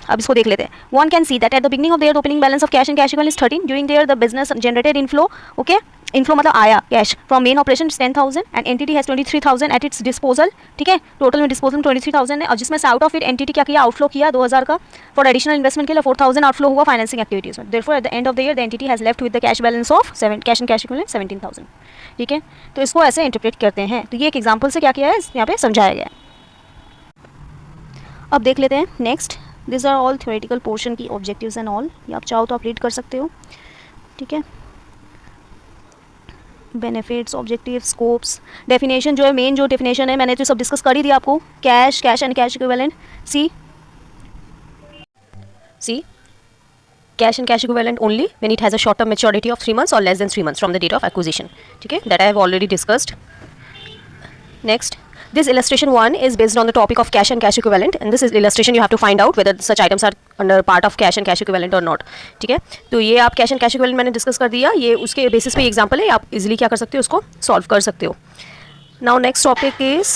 Speaker 1: अब इसको देख लेते हैं। One can see that at the beginning of the year opening balance of cash and cash equivalent 13, during the year the business generated inflow, okay, inflow मतलब आया cash from main operation 10,000 and entity has 23,000 at its disposal, ठीक है, total में disposal 23,000 है, और जिसमें से out of it entity क्या किया, आउटफ्लो किया 2,000 का, फॉर एडिशनल इन्वेस्टमेंट के लिए 4,000 आउटफ्लो हुआ फाइनेंसिंग एक्टिविटीज में। Therefore eight the end of the year the entity has left with the cash balance of cash and cash equivalent 17,000, ठीक है। तो इसको ऐसे इंटरप्रेट करते हैं, तो ये एक एग्जाम्पल से क्या किया है यहाँ पे समझाया गया है। अब देख लेते हैं next, this are all theoretical portion की ऑब्जेक्टिव्स एंड ऑल, ये आप चाहो तो आप रीड कर सकते हो, ठीक है। बेनिफिट्स, ऑब्जेक्टिव, स्कोप्स, डेफिनेशन जो है मेन जो डेफिनेशन है मैंने तो सब डिस्कस कर ही दिया आपको, cash, cash and cash equivalent, see cash and cash equivalent only when it has a short term maturity of 3 months और less than 3 months from the date of acquisition, ठीक है, that I have already discussed. Next, this illustration 1 is based on the topic of cash and cash equivalent, and this is illustration you have to find out whether such items are under part of cash and cash equivalent or not, ठीक है। तो ये आप cash and cash equivalent मैंने discuss कर दिया, ये उसके बेसिस पे एग्जांपल है, आप इजीली क्या कर सकते हो उसको सॉल्व कर सकते हो। Now next topic is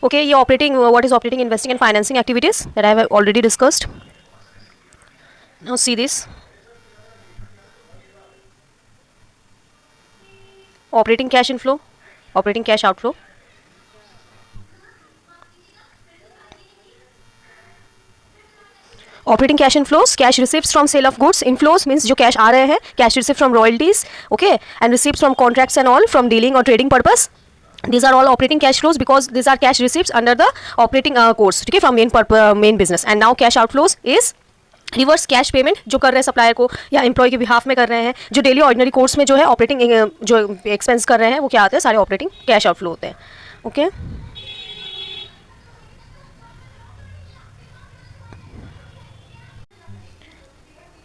Speaker 1: okay, ये operating, what is operating, investing and financing activities that I have already discussed. Now see this, operating cash inflow, operating cash outflow, operating cash inflows, cash receipts from sale of goods, inflows means जो cash आ रहे हैं, cash receipt from royalties, okay, and receipts from contracts and all from dealing और trading purpose, these are all operating cash flows because these are cash receipts under the operating course, ठीक है, from main business। and now cash outflows is reverse cash payment जो कर रहे हैं supplier को या employ के बिहाफ में कर रहे हैं, जो डेली ऑर्डिनरी कोर्स में जो है ऑपरेटिंग जो एक्सपेंस कर रहे हैं वो क्या आते हैं, सारे ऑपरेटिंग कैश आउटफ्लो होते हैं, okay.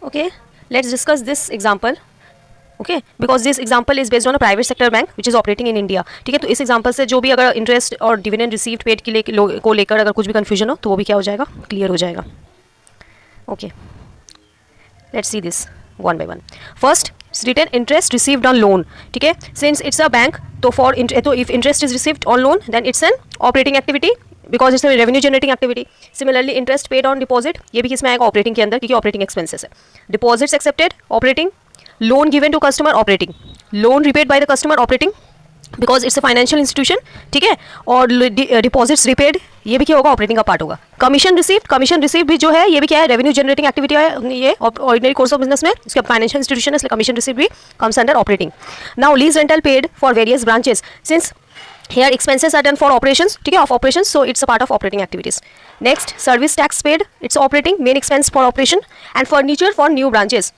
Speaker 1: Okay, let's discuss this example, okay, because this example is based on a private sector bank which is operating in India, ठीक है। तो इस एग्जांपल से जो भी अगर इंटरेस्ट और डिविडेंड रिसीव्ड पेड के लिए को लेकर अगर कुछ भी कन्फ्यूजन हो तो वो भी क्या हो जाएगा, क्लियर हो जाएगा, okay. Let's see this one by one. First, return interest received on loan, ठीक है, सिंस इट्स अ बैंक, तो if interest is received on loan then it's an operating activity because it's revenue generating activity. Similarly interest paid on deposit, ये भी किसमें आएगा, operating के अंदर, क्योंकि ऑपरेटिंग एक्सपेंसेस है। Deposits accepted, operating. Loan given to customer, operating. Loan repaid by the customer, operating.
Speaker 2: Because it's a financial institution, ठीक है। और डिपॉजिट्स रिपेड, ये भी क्या होगा, ऑपरेटिंग का पार्ट होगा। कमीशन रिसीव्ड भी जो है ये भी क्या है, रेवेन्यू जनरेटिंग एक्टिविटी है, ये ऑर्डिनरी कोर्स ऑफ बिजनेस में, इसका फाइनेंशियल इंस्टीट्यूशन है इसलिए कमीशन रिसीव्ड भी comes under operating. Now lease rental paid for various branches, since here expenses are done for operations, ठीक है, of operations, so it's a part of operating activities. Next, service tax paid, it's operating, main expense for operation. And furniture for new branches,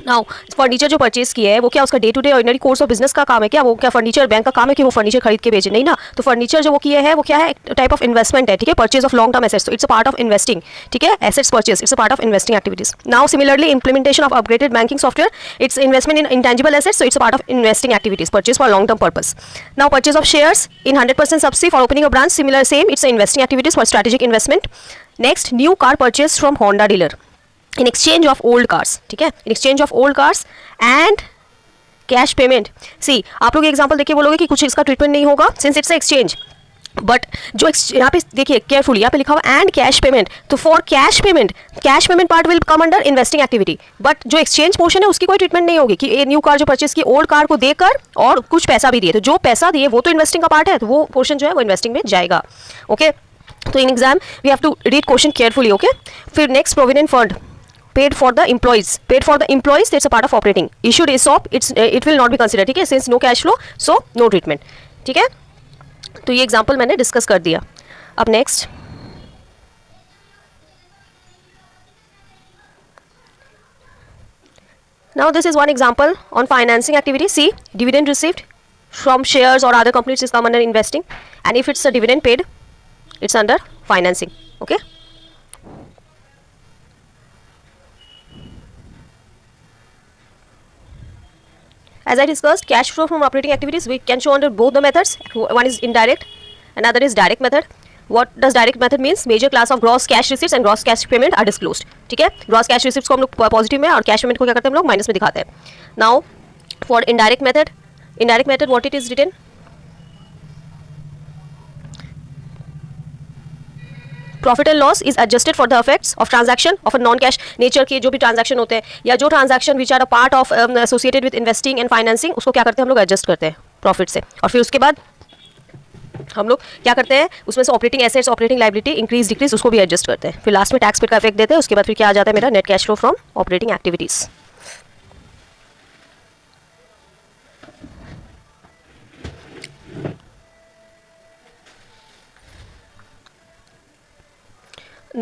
Speaker 2: now furniture जो purchase किया है वो क्या उसका day to day ordinary course of business का काम है क्या, वो क्या फर्नीचर बैंक का काम है कि वो फर्नीचर खरीद के बेचे, नहीं ना। तो फर्नीचर जो वो किया है वो क्या है, टाइप ऑफ इन्वेस्टमेंट है, ठीक है, purchase of long term assets, तो it's a part of investing, ठीक है, assets purchase, it's a part of investing activities. Now similarly implementation of upgraded banking software, it's investment in intangible assets, so it's a part of investing activities, purchase for long term purpose. Now purchase of shares in 100% subsidy for opening a branch, similar same, it's a investing activities for strategic investment. Next, new car purchase from Honda dealer in exchange of old cars, ठीक है, in exchange of old cars and cash payment. See आप लोग example देखिए बोलोगे कि कुछ इसका treatment नहीं होगा सिंस इट्स एक्सचेंज, बट जो यहाँ पे देखिए केयरफुली, यहाँ पे लिखा हुआ एंड कैश पेमेंट, तो for cash payment part will come under investing activity, but जो एक्सचेंज पोर्शन है उसकी कोई ट्रीटमेंट नहीं होगी कि ये न्यू कार जो परचेज की ओल्ड कार को देकर और कुछ पैसा भी दिए, तो जो पैसा दिए वो तो इन्वेस्टिंग का पार्ट है, तो वो पोर्शन जो है वो इन्वेस्टिंग में जाएगा। ओके, तो in exam we have to read question carefully. Okay, फिर next provident fund paid for the employees, that's a part of operating. Issued ESOP, it will not be considered, ठीक है, since no cash flow, so no treatment, ठीक है। तो ये example मैंने discuss कर दिया। अब next, now this is one example on financing activity. See, dividend received from shares or other companies is come under investing, and if it's a dividend paid, it's under financing. Okay. As I discussed, cash flow from operating activities we can show under both the methods. One is indirect, another is direct method. What does direct method means? Major class of gross cash receipts and gross cash payment are disclosed. ठीक है, gross cash receipts को हम लोग positive में और cash payment को क्या करते हैं हम लोग माइनस में दिखाते हैं। Now for indirect method what it is written? Profit and loss is adjusted for the effects of transaction of a non cash nature के जो भी ट्रांजैक्शन होते हैं या जो transaction which are a part of associated with investing and financing, उसको क्या करते हैं हम लोग एडजस्ट करते हैं प्रॉफिट से, और फिर उसके बाद हम लोग क्या करते हैं उसमें से operating assets, operating liability increase decrease उसको भी एडजस्ट करते हैं, फिर लास्ट में टैक्स पेड का इफेक्ट देते हैं, उसके बाद फिर क्या आ जाता है मेरा net cash flow from operating activities.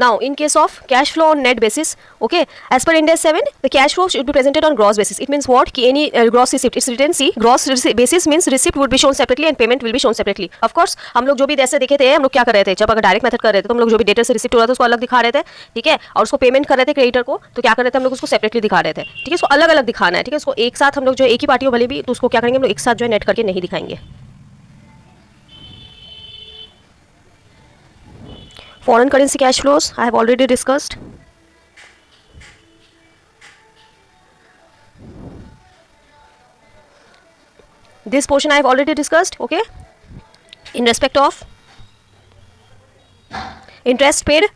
Speaker 2: Now, in case of cash flow on net basis, okay, as per Ind AS 7, the cash flow should be presented on gross basis. It means what? कि any gross receipt, it's written, see, gross basis means receipt would be shown separately and payment will be shown separately. Of course, हम लोग जो भी जैसे देखे थे, हम लोग क्या कर रहे थे, जब अगर डायरेक्ट मेथड कर रहे थे तो हम लोग जो भी डेटर से रिसिप्ट हो रहा था उसको अलग दिखा रहे थे, ठीक है, और उसको पेमेंट कर रहे थे क्रेडिटर को, तो क्या कर रहे थे हम लोग उसको सेपरेटली दिखा रहे थे, ठीक है, उसको अलग अलग दिखाना है, ठीक है, उसको एक साथ हम लोग जो एक ही पार्टी हो भले भी, तो उसको क्या करेंगे हम लोग एक साथ जो है नेट करके नहीं दिखाएंगे। Foreign currency cash flows I have already discussed. This portion I have already discussed. Okay. In respect of interest paid,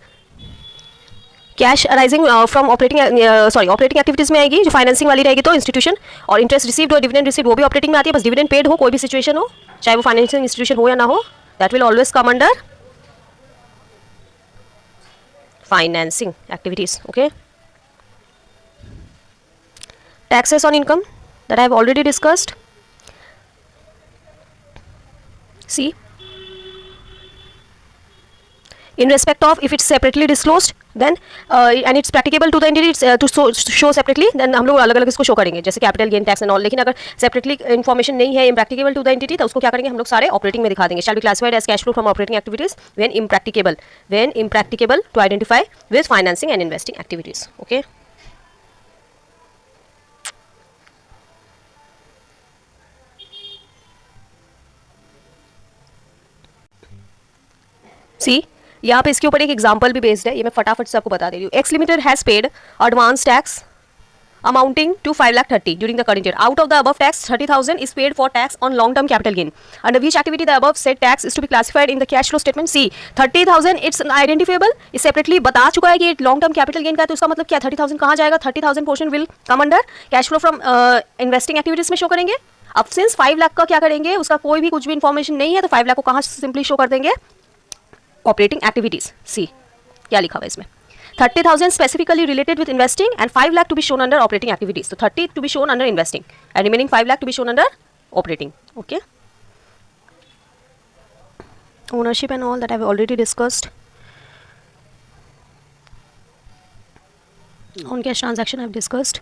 Speaker 2: cash arising from operating activities में आएगी, जो फाइनेंसिंग वाली रहेगी तो इंस्टीट्यूशन, और इंटरेस्ट रिसीव्ड और डिविडेंड रिसीव्ड वो भी ऑपरेटिंग में आती है, बस डिविडेंड पेड हो कोई भी सिचुएशन हो, चाहे वो फाइनेंशियल इंस्टीट्यूशन हो या ना हो, that will always come under financing activities. Okay, taxes on income that I have already discussed. See, in respect of if it's separately disclosed then and it's practicable to the entity to show separately, then हम लोग अलग अलग इसको show करेंगे जैसे capital gain tax and all. लेकिन अगर separately information नहीं है इम्प्रैक्टिकेबल टू द एंटिटी तो उसको क्या करेंगे हम लोग सारे ऑपरेटिंग में दिखा देंगे। Shall be classified as cash flow from operating activities when impracticable to identify with financing and investing activities. Okay, see यहाँ पे इसके ऊपर एक एग्जांपल भी बेस्ड है, ये मैं फटाफट से आपको बता दे रही हूँ। X limited has paid advance tax amounting to 5,30,000 during the current year. Out of the above tax, 30,000 is paid for tax on long-term capital gain. Under which activity the above said tax is to be classified in the cash flow statement? See, 30,000 it's identifiable. इस separately बता चुका है कि long-term capital gain का है, तो उसका मतलब क्या 30,000 कहाँ जाएगा? 30,000 portion will come under cash flow from investing activities में show करेंगे। अब सिंस 5 लाख का क्या करेंगे, उसका कोई भी कुछ भी इन्फॉर्मेशन नहीं है, तो 5 लाख को कहाँ सिंपली शो कर देंगे, ऑपरेटिंग एक्टिविटीज। सी क्या लिखा हुआ है इसमें, 30,000 specifically related with investing and 5 lakh to be shown under operating activities. So 30 to be shown under investing and remaining 5 lakh to be shown under operating. Okay. Ownership and all that I've already discussed. Non-cash transaction I've discussed.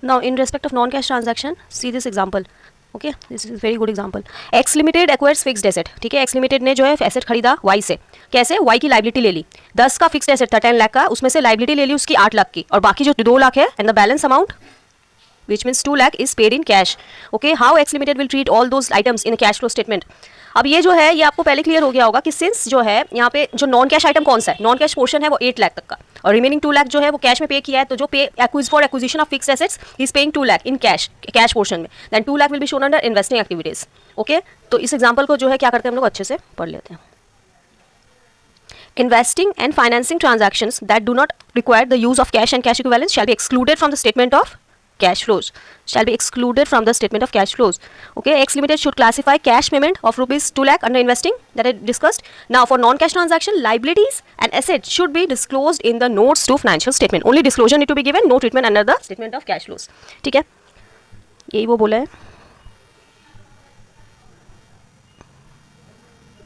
Speaker 2: Now in respect of non-cash transaction, see this example. Okay, this is very good example. X limited acquires fixed asset, ठीक है, x limited ने जो है asset खरीदा Y से, कैसे, Y की liability ले ली, 10 का फिक्स्ड एसेट था 10 लाख का, उसमें से लाइबिलिटी ले ली उसकी 8 लाख की, और बाकी जो 2 लाख है and the balance amount which means 2 lakh is paid in cash. Okay, how X Limited will treat all those items in a cash flow statement. अब ये जो है ये आपको पहले क्लियर हो गया होगा कि सिंस जो है यहाँ पे जो नॉन कैश आइटम कौन सा है, नॉन कैश पोर्शन है वो 8 लाख तक का, और रिमेनिंग 2 लाख जो है वो कैश में पे किया है, तो जो pay for acquisition of fixed assets is paying 2 lakh in cash portion में, then 2 lakh will be shown under investing activities. Okay, तो इस एग्जाम्पल को जो है क्या करते हैं हम लोग अच्छे से पढ़ लेते हैं। Investing and financing transactions that do not require the use of cash and cash equivalents shall be excluded from the statement of cash flows. Shall be excluded from the statement of cash flows. Okay, X Limited should classify cash payment of rupees 2 lakh under investing that I discussed. Now, for non-cash transaction, liabilities and assets should be disclosed in the notes to financial statement. Only disclosure need to be given, no treatment under the statement of cash flows. ठीक है, यही वो बोला है।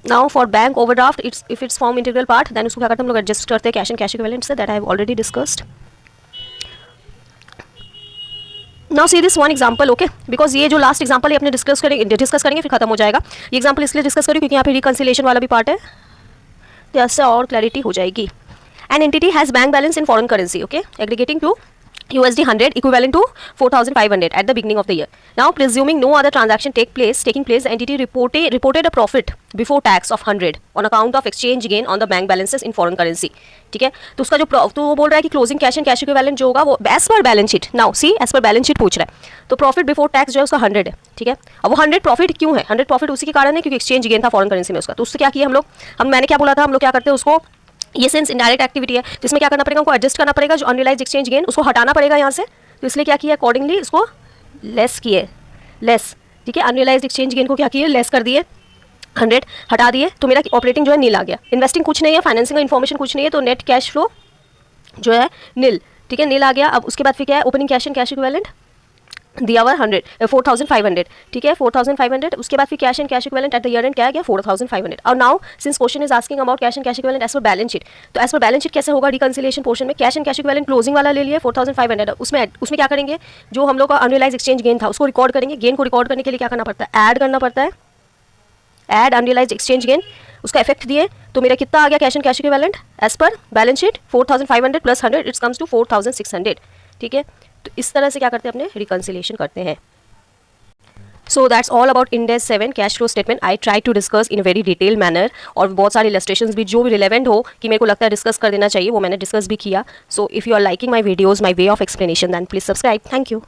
Speaker 2: Now for bank overdraft, if it's form integral part, then उसको क्या करते हैं हम लोग adjust करते हैं cash and cash equivalent से, that I have already discussed. Now see this one example, okay? Because ये जो लास्ट एग्जाम्पल है अपने डिस्कस करेंगे फिर खत्म हो जाएगा। ये एग्जाम्पल इसलिए डिस्कस करें क्योंकि यहाँ पे रिकन्सिलेशन वाला भी पार्ट है, तो इससे और क्लैरिटी हो जाएगी। An entity has bank balance in foreign currency, okay, aggregating to USD 100 equivalent to 4,500 at the beginning of the year. Now, presuming no other transaction taking place, the entity reported a profit before tax of 100 on account of exchange gain on the bank balances in foreign currency. ठीक है, तो उसका जो तो वो बोल रहा है कि closing cash and cash equivalent जो होगा वो as per balance sheet, now see as per balance sheet पूछ रहा है, तो प्रॉफिट बिफोर टैक्स जो है उसका 100 है। ठीक है, अब वो 100 प्रॉफिट क्यों है, 100 प्रॉफिट उसी के कारण है क्योंकि एक्सचेंज गेन था फॉरेन करेंसी में उसका, तो उससे क्या किया हम लोग, मैंने क्या बोला था, हम लोग क्या करते हैं उसको, ये सेंस इनडायरेक्ट एक्टिविटी है जिसमें क्या करना पड़ेगा, उनको एडजस्ट करना पड़ेगा, जो अनरियलाइज्ड एक्सचेंज गेन उसको हटाना पड़ेगा यहाँ से, तो इसलिए क्या किया अकॉर्डिंगली इसको लेस किए, लेस, ठीक है, अनरियलाइज्ड एक्सचेंज गेन को क्या किए, लेस कर दिए, 100 हटा दिए, तो मेरा ऑपरेटिंग जो है नील आ गया, इन्वेस्टिंग कुछ नहीं है, फाइनेंसिंग का इन्फॉर्मेशन कुछ नहीं है, तो नेट कैश फ्लो जो है नील, ठीक है, नील आ गया। अब उसके बाद फिर क्या है, opening cash and cash equivalent दिया हुआ 4,500, ठीक है, 4,500, उसके बाद फिर cash and cash equivalent at the year end क्या है गया 4,500। और now since question is asking about cash and cash equivalent as per balance sheet, तो एज पर बैलेंस शीट कैसे होगा, रिकंसिलिएशन पोर्शन में cash and cash equivalent closing वाला ले लिए 4,500, उसमें क्या करेंगे, जो हम लोग का अनरियलाइज्ड एक्सचेंज गेन था उसको रिकॉर्ड करेंगे, गेन को रिकॉर्ड करने के लिए क्या करना पड़ता है, ऐड करना पड़ता है, ऐड अनरियलाइज्ड एक्सचेंज गेन, उसका इफेक्ट दिए, तो मेरा कितना आ गया cash and cash equivalent as per balance sheet 4,500 plus 100 it's comes to 4,600, ठीक है, तो इस तरह से क्या करते हैं अपने रिकंसिलिएशन करते हैं। So that's all about Ind AS 7 cash flow statement. I try to discuss in a very detailed manner, और बहुत सारे illustrations भी जो भी relevant हो कि मेरे को लगता है डिस्कस कर देना चाहिए वो मैंने डिस्कस भी किया। So if you are liking my videos, my way of explanation, then please subscribe. Thank you.